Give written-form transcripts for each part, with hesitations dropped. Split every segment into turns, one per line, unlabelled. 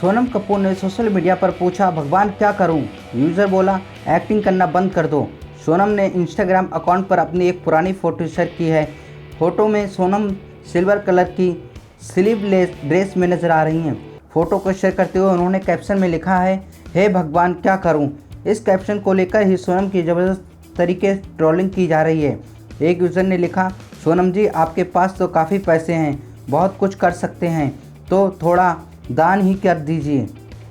सोनम कपूर ने social media पर पूछा, भगवान क्या करूं? यूजर बोला, एक्टिंग करना बंद कर दो। सोनम ने इंस्टाग्राम अकाउंट पर अपनी एक पुरानी फ़ोटो शेयर की है। फ़ोटो में सोनम सिल्वर कलर की स्लीवलेस ड्रेस में नज़र आ रही हैं। फ़ोटो को शेयर करते हुए उन्होंने कैप्शन में लिखा है, हे भगवान क्या करूं? इस कैप्शन को लेकर ही सोनम की ज़बरदस्त तरीके से ट्रोलिंग की जा रही है। एक यूज़र ने लिखा, सोनम जी आपके पास तो काफ़ी पैसे हैं, बहुत कुछ कर सकते हैं, तो थोड़ा दान ही कर दीजिए।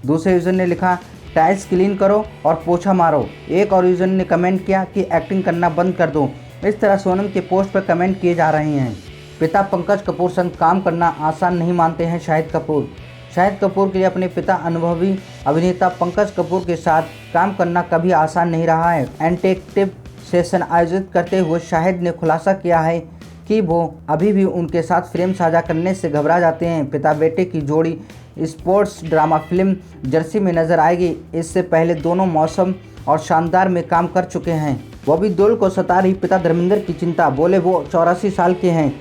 दूसरे यूज़र ने लिखा, टाइल्स क्लीन करो और पोछा मारो। एक और यूज़र ने कमेंट किया कि एक्टिंग करना बंद कर दो। इस तरह सोनम के पोस्ट पर कमेंट किए जा रहे हैं। पिता पंकज कपूर संग काम करना आसान नहीं मानते हैं शाहिद कपूर। शाहिद कपूर के लिए अपने पिता अनुभवी अभिनेता पंकज कपूर के साथ काम करना कभी आसान नहीं रहा है। इंटरेक्टिव सेशन आयोजित करते हुए शाहिद ने खुलासा किया है कि वो अभी भी उनके साथ फ्रेम साझा करने से घबरा जाते हैं। पिता बेटे की जोड़ी स्पोर्ट्स ड्रामा फिल्म जर्सी में नजर आएगी। इससे पहले दोनों मौसम और शानदार में काम कर चुके हैं। बॉबी देओल को सता रही पिता धर्मेंद्र की चिंता, बोले वो 84 साल के हैं।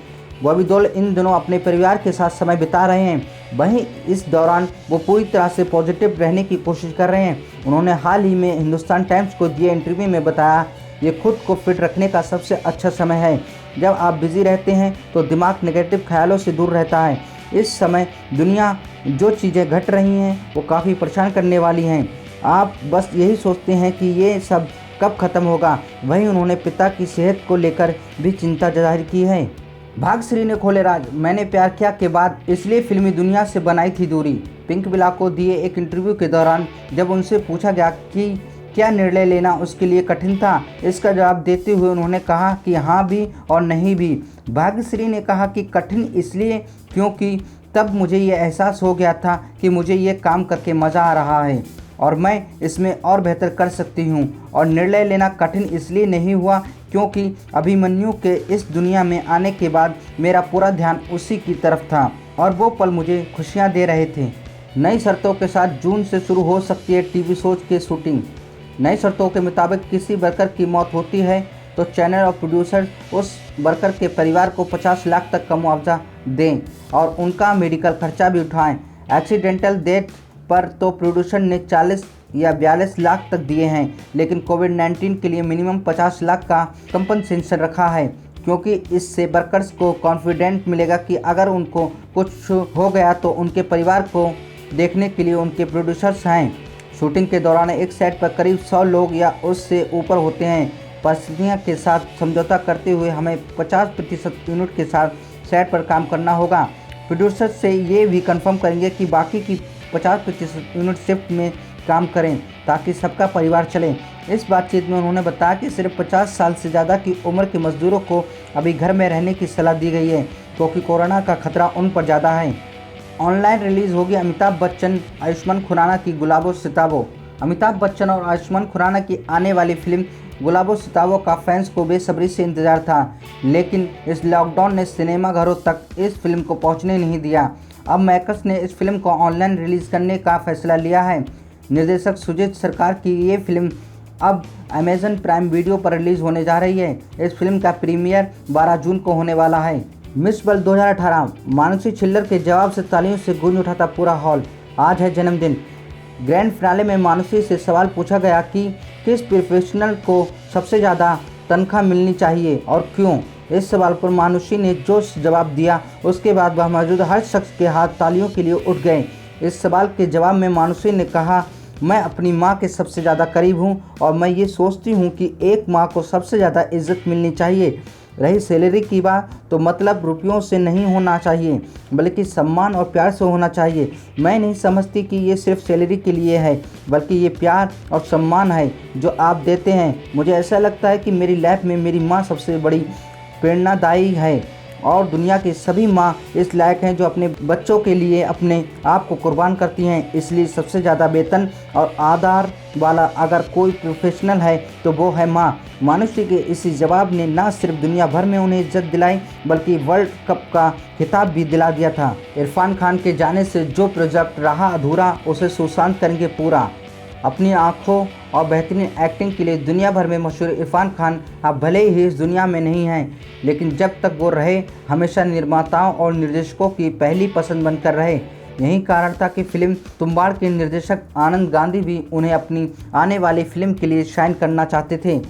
बॉबी देओल इन दिनों अपने परिवार के साथ समय बिता रहे हैं। वहीं इस दौरान वो पूरी तरह से पॉजिटिव रहने की कोशिश कर रहे हैं। उन्होंने हाल ही में हिंदुस्तान टाइम्स को दिए इंटरव्यू में बताया, ये खुद को फिट रखने का सबसे अच्छा समय है। जब आप बिजी रहते हैं तो दिमाग नेगेटिव ख्यालों से दूर रहता है। इस समय दुनिया जो चीज़ें घट रही हैं वो काफ़ी परेशान करने वाली हैं। आप बस यही सोचते हैं कि ये सब कब ख़त्म होगा। वहीं उन्होंने पिता की सेहत को लेकर भी चिंता जाहिर की है। भाग्यश्री ने खोले राज, मैंने प्यार किया के बाद इसलिए फिल्मी दुनिया से बनाई थी दूरी। पिंक बिला को दिए एक इंटरव्यू के दौरान जब उनसे पूछा गया कि क्या निर्णय लेना उसके लिए कठिन था, इसका जवाब देते हुए उन्होंने कहा कि हाँ भी और नहीं भी। भाग्यश्री ने कहा कि कठिन इसलिए क्योंकि तब मुझे ये एहसास हो गया था कि मुझे ये काम करके मज़ा आ रहा है और मैं इसमें और बेहतर कर सकती हूँ। और निर्णय लेना कठिन इसलिए नहीं हुआ क्योंकि अभिमन्यु के इस दुनिया में आने के बाद मेरा पूरा ध्यान उसी की तरफ था और वो पल मुझे खुशियाँ दे रहे थे। नई शर्तों के साथ जून से शुरू हो सकती है टीवी शोज की शूटिंग। नई शर्तों के मुताबिक किसी वर्कर की मौत होती है तो चैनल और प्रोड्यूसर उस वर्कर के परिवार को 50 लाख तक का मुआवजा दें और उनका मेडिकल खर्चा भी उठाएं। एक्सीडेंटल डेथ पर तो प्रोड्यूसर ने 40 या 42 लाख तक दिए हैं, लेकिन कोविड-19 के लिए मिनिमम 50 लाख का कंपनसेशन रखा है क्योंकि इससे वर्कर्स को कॉन्फिडेंट मिलेगा कि अगर उनको कुछ हो गया तो उनके परिवार को देखने के लिए उनके प्रोड्यूसर्स हैं। शूटिंग के दौरान एक सेट पर करीब 100 लोग या उससे ऊपर होते हैं। परिस्थितियों के साथ समझौता करते हुए हमें 50% यूनिट के साथ सेट पर काम करना होगा। प्रोड्यूसर से ये भी कंफर्म करेंगे कि बाकी की 50% यूनिट शिफ्ट में काम करें ताकि सबका परिवार चले। इस बातचीत में उन्होंने बताया कि सिर्फ 50 साल से ज़्यादा की उम्र के मजदूरों को अभी घर में रहने की सलाह दी गई है क्योंकि कोरोना का खतरा उन पर ज़्यादा है। ऑनलाइन रिलीज़ होगी अमिताभ बच्चन आयुष्मान खुराना की गुलाबो सिताबो। अमिताभ बच्चन और आयुष्मान खुराना की आने वाली फिल्म गुलाबो सिताबो का फैंस को बेसब्री से इंतजार था, लेकिन इस लॉकडाउन ने सिनेमाघरों तक इस फिल्म को पहुंचने नहीं दिया। अब मेकर्स ने इस फिल्म को ऑनलाइन रिलीज़ करने का फैसला लिया है। निर्देशक सुजीत सरकार की ये फिल्म अब अमेजन प्राइम वीडियो पर रिलीज़ होने जा रही है। इस फिल्म का प्रीमियर 12 जून को होने वाला है। मिस वर्ल्ड 2018 मानुषी छिल्लर के जवाब से तालियों से गूंज उठा था पूरा हॉल। आज है जन्मदिन। ग्रैंड फिनाले में मानुषी से सवाल पूछा गया कि किस प्रोफेशनल को सबसे ज़्यादा तनख्वाह मिलनी चाहिए और क्यों। इस सवाल पर मानुषी ने जो जवाब दिया उसके बाद वह मौजूद हर शख्स के हाथ तालियों के लिए उठ गए। इस सवाल के जवाब में मानुषी ने कहा, मैं अपनी माँ के सबसे ज़्यादा करीब हूँ और मैं ये सोचती हूँ कि एक माँ को सबसे ज़्यादा इज्जत मिलनी चाहिए। रही सैलरी की बात तो मतलब रुपयों से नहीं होना चाहिए बल्कि सम्मान और प्यार से होना चाहिए। मैं नहीं समझती कि ये सिर्फ सैलरी के लिए है बल्कि ये प्यार और सम्मान है जो आप देते हैं। मुझे ऐसा लगता है कि मेरी लाइफ में मेरी माँ सबसे बड़ी प्रेरणादायी है और दुनिया की सभी माँ इस लायक हैं जो अपने बच्चों के लिए अपने आप को कुर्बान करती हैं। इसलिए सबसे ज़्यादा वेतन और आधार वाला अगर कोई प्रोफेशनल है तो वो है माँ। मानुषी के इसी जवाब ने न सिर्फ दुनिया भर में उन्हें इज्जत दिलाई बल्कि वर्ल्ड कप का खिताब भी दिला दिया था। इरफान खान के जाने से जो प्रोजेक्ट रहा अधूरा उसे सुशांत करेंगे पूरा। अपनी आँखों और बेहतरीन एक्टिंग के लिए दुनिया भर में मशहूर इरफान खान अब भले ही इस दुनिया में नहीं हैं, लेकिन जब तक वो रहे हमेशा निर्माताओं और निर्देशकों की पहली पसंद बनकर रहे। यही कारण था कि फिल्म तुम्बाड़ के निर्देशक आनंद गांधी भी उन्हें अपनी आने वाली फिल्म के लिए साइन करना चाहते थे।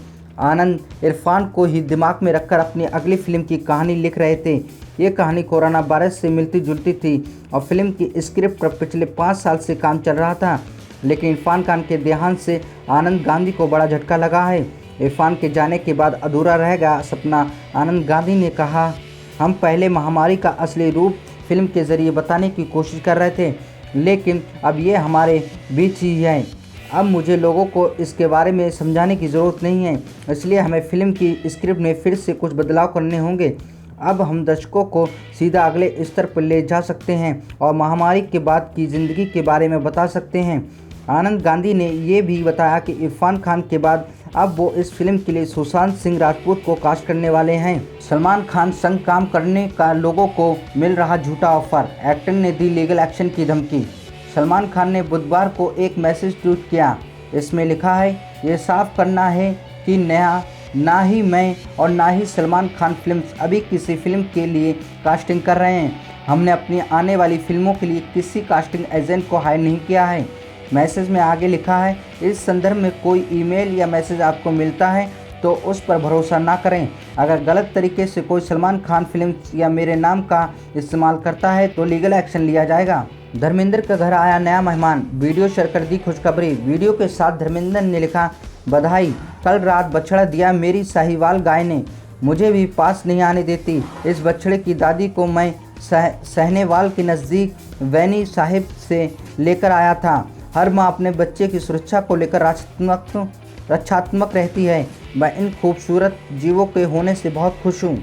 आनंद इरफान को ही दिमाग में रखकर अपनी अगली फिल्म की कहानी लिख रहे थे। ये कहानी कोरोना वायरस से मिलती जुलती थी और फिल्म की स्क्रिप्ट पर पिछले 5 साल से काम चल रहा था, लेकिन इरफान खान के देहांत से आनंद गांधी को बड़ा झटका लगा है। इरफान के जाने के बाद अधूरा रह गया सपना। आनंद गांधी ने कहा, हम पहले महामारी का असली रूप फिल्म के ज़रिए बताने की कोशिश कर रहे थे, लेकिन अब ये हमारे बीच ही है। अब मुझे लोगों को इसके बारे में समझाने की ज़रूरत नहीं है, इसलिए हमें फिल्म की स्क्रिप्ट में फिर से कुछ बदलाव करने होंगे। अब हम दर्शकों को सीधा अगले स्तर पर ले जा सकते हैं और महामारी के बाद की ज़िंदगी के बारे में बता सकते हैं। आनंद गांधी ने ये भी बताया कि इरफान खान के बाद अब वो इस फिल्म के लिए सुशांत सिंह राजपूत को कास्ट करने वाले हैं। सलमान खान संग काम करने का लोगों को मिल रहा झूठा ऑफर, एक्टर ने दी लीगल एक्शन की धमकी। सलमान खान ने बुधवार को एक मैसेज ट्वीट किया। इसमें लिखा है, ये साफ करना है कि ना ही मैं और ना ही सलमान खान फिल्म्स अभी किसी फिल्म के लिए कास्टिंग कर रहे हैं। हमने अपनी आने वाली फिल्मों के लिए किसी कास्टिंग एजेंट को हायर नहीं किया है। मैसेज में आगे लिखा है, इस संदर्भ में कोई ईमेल या मैसेज आपको मिलता है तो उस पर भरोसा ना करें। अगर गलत तरीके से कोई सलमान खान फिल्म या मेरे नाम का इस्तेमाल करता है तो लीगल एक्शन लिया जाएगा। धर्मेंद्र का घर आया नया मेहमान, वीडियो शेयर कर दी खुशखबरी। वीडियो के साथ धर्मेंद्र ने लिखा, बधाई, कल रात बछड़ा दिया मेरी साहिवाल गाय ने, मुझे भी पास नहीं आने देती। इस बछड़े की दादी को मैं सहनेवाल के नज़दीक वैनी साहिब से लेकर आया था। हर माँ अपने बच्चे की सुरक्षा को लेकर रक्षात्मक रहती है। मैं इन खूबसूरत जीवों के होने से बहुत खुश हूँ।